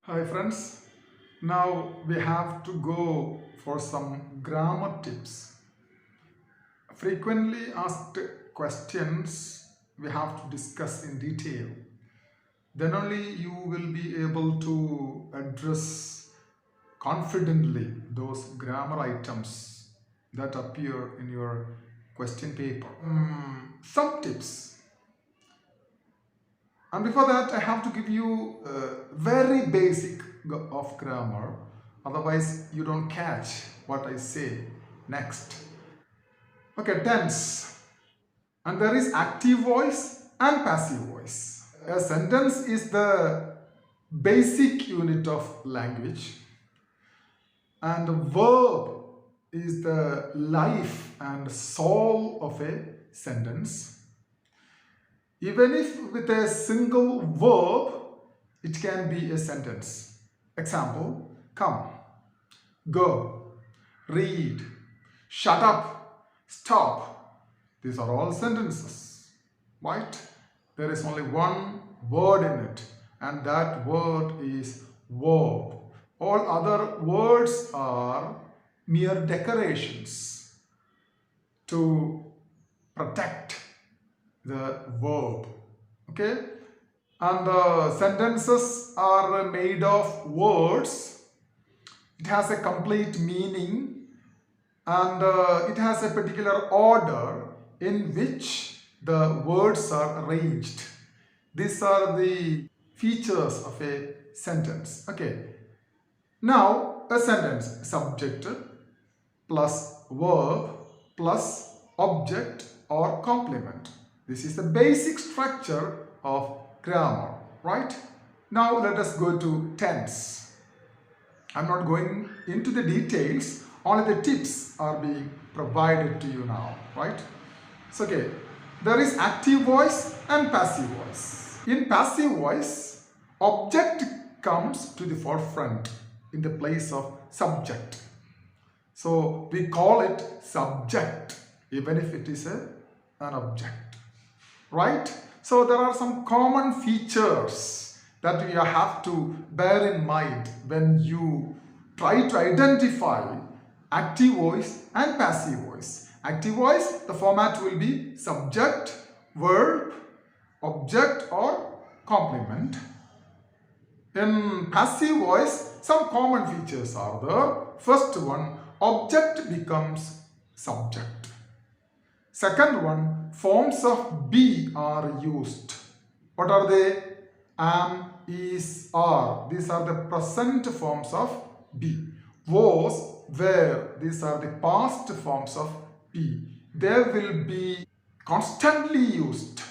Hi friends, now we have to go for some grammar tips. Frequently asked questions we have to discuss in detail. Then only you will be able to address confidently those grammar items that appear in your question paper. Some tips. And before that, I have to give you very basic of grammar. Otherwise, you don't catch what I say next. Okay, tense. And there is active voice and passive voice. A sentence is the basic unit of language. And the verb is the life and soul of a sentence. Even if with a single verb, it can be a sentence. Example, come, go, read, shut up, stop. These are all sentences, right? There is only one word in it, and that word is verb. All other words are mere decorations to protect the verb. Okay, and the sentences are made of words. It has a complete meaning, and it has a particular order in which the words are arranged. These are the features of a sentence. Okay, now a sentence: subject plus verb plus object or complement. This is the basic structure of grammar, right? Now let us go to tense. I'm not going into the details, only the tips are being provided to you now, right? So, okay, there is active voice and passive voice. In passive voice, object comes to the forefront in the place of subject. So we call it subject, even if it is an object, right? So there are some common features that you have to bear in mind when you try to identify active voice and passive voice. Active voice, the format will be subject, verb, object or complement. In passive voice, some common features are there. First one, object becomes subject. Second one, forms of be are used. What are they? Am, is, are. These are the present forms of be. Was, were. These are the past forms of be. They will be constantly used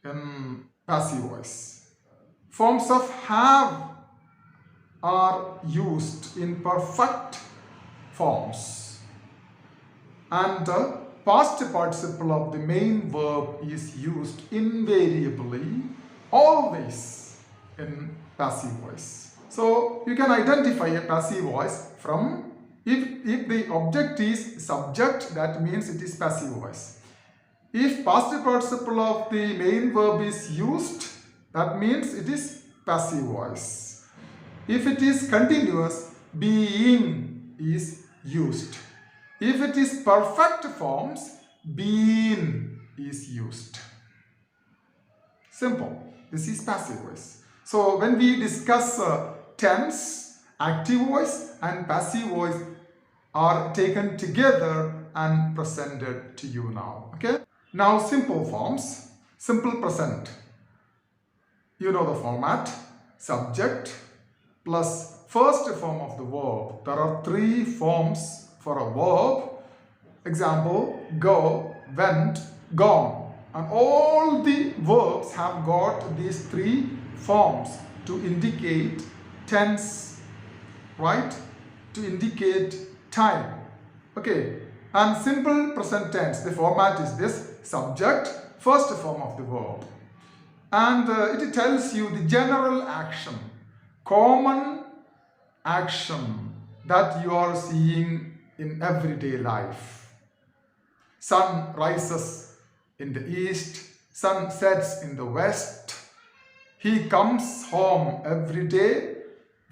in passive voice. Forms of have are used in perfect forms, and the past participle of the main verb is used invariably, always in passive voice. So you can identify a passive voice from if the object is subject, that means it is passive voice. If past participle of the main verb is used, that means it is passive voice. If it is continuous, being is used. If it is perfect forms, been is used. Simple. This is passive voice. So when we discuss tense, active voice and passive voice are taken together and presented to you now. Okay. Now simple forms, simple present. You know the format: subject plus first form of the verb. There are three forms for a verb. Example, go, went, gone. And all the verbs have got these three forms to indicate tense, right? To indicate time. Okay. And simple present tense, the format is this: subject, first form of the verb. And it tells you the general action, common action that you are seeing in everyday life. Sun rises in the east, sun sets in the west. He comes home every day.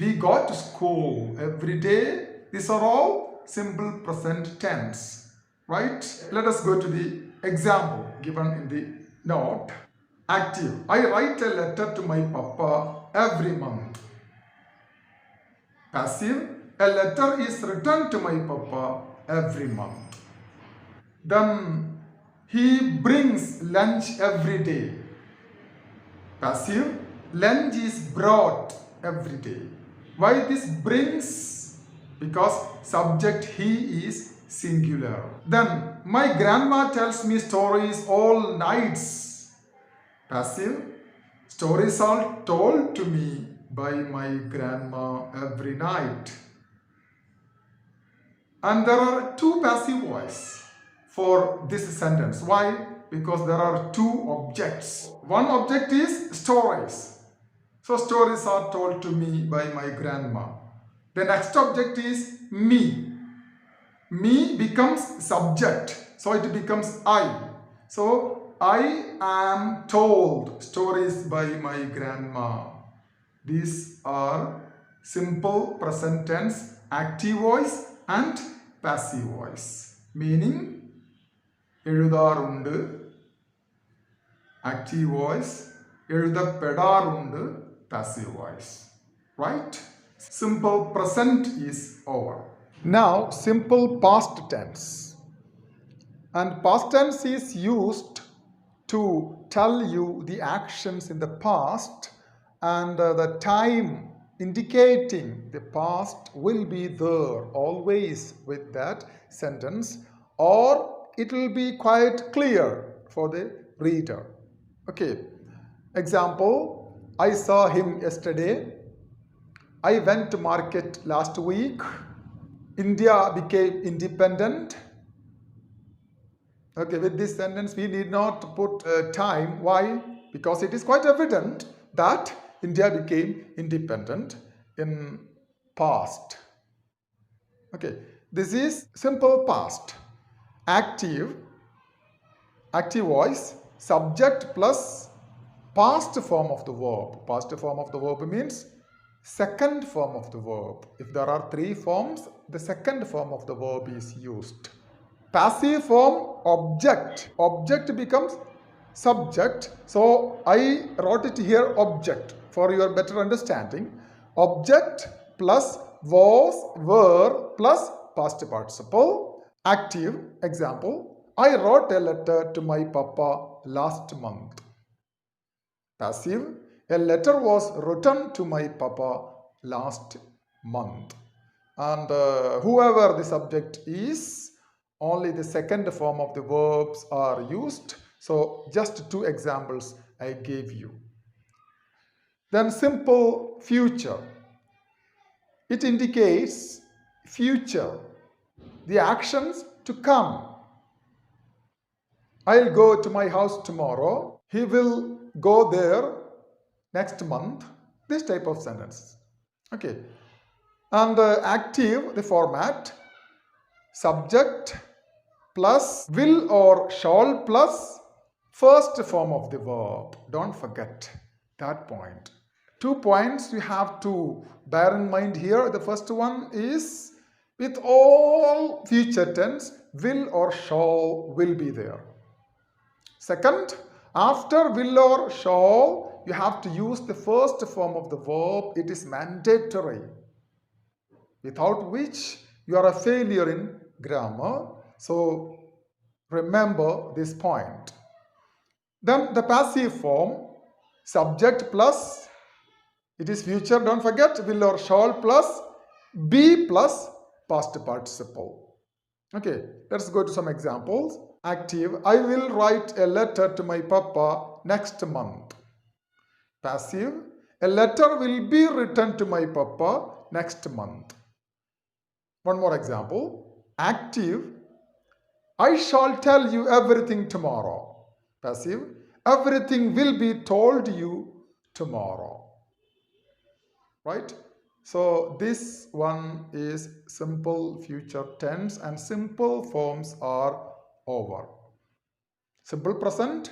We go to school every day. These are all simple present tense, right? Let us go to the example given in the note. Active. I write a letter to my papa every month. Passive. A letter is written to my papa every month. Then he brings lunch every day. Passive. Lunch is brought every day. Why this brings? Because subject he is singular. Then my grandma tells me stories all nights. Passive. Stories are told to me by my grandma every night. And there are two passive voices for this sentence. Why? Because there are two objects. One object is stories. So stories are told to me by my grandma. The next object is me. Me becomes subject. So it becomes I. So I am told stories by my grandma. These are simple present tense, active voice and passive voice. Meaning, എഴുതാറുണ്ട്, active voice, എഴുതപ്പെടാറുണ്ട്, passive voice. Right? Simple present is over. Now, simple past tense. And past tense is used to tell you the actions in the past and the time indicating the past will be there always with that sentence, or it will be quite clear for the reader. Okay. Example, I saw him yesterday. I went to market last week. India became independent. Okay, with this sentence we need not put time. Why? Because it is quite evident that India became independent in past. Okay, this is simple past. Active voice, subject plus past form of the verb. Past form of the verb means second form of the verb. If there are three forms, the second form of the verb is used. Passive form, object. Object becomes subject. So I wrote it here object for your better understanding. Object plus was, were plus past participle. Active. Example, I wrote a letter to my papa last month. Passive. A letter was written to my papa last month. And whoever the subject is, only the second form of the verbs are used. So just two examples I gave you. Then simple future. It indicates future, the actions to come. I'll go to my house tomorrow. He will go there next month. This type of sentence. Okay. And active, the format, subject plus will or shall plus first form of the verb. Don't forget that point. 2 points you have to bear in mind here. The first one is with all future tense, will or shall will be there. Second, after will or shall, you have to use the first form of the verb. It is mandatory, without which you are a failure in grammar. So remember this point. Then the passive form, subject plus, it is future, don't forget, will or shall plus be plus past participle. Okay, let's go to some examples. Active, I will write a letter to my papa next month. Passive, a letter will be written to my papa next month. One more example. Active, I shall tell you everything tomorrow. Passive, everything will be told you tomorrow. Right? So this one is simple future tense and simple forms are over. Simple present,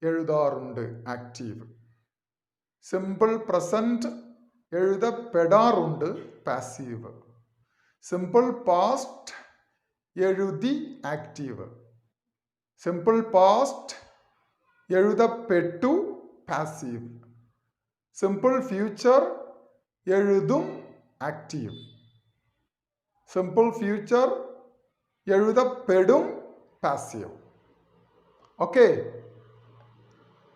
എഴുതാറുണ്ട്, active. Simple present, എഴുതപ്പെടാറുണ്ട് passive. Simple past എഴുതി active. Simple past എഴുതപ്പെട്ടു passive. Simple future എഴുതും active. Simple future എഴുതപ്പെടും passive. Okay.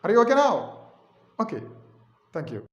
Are you okay now? Okay. Thank you.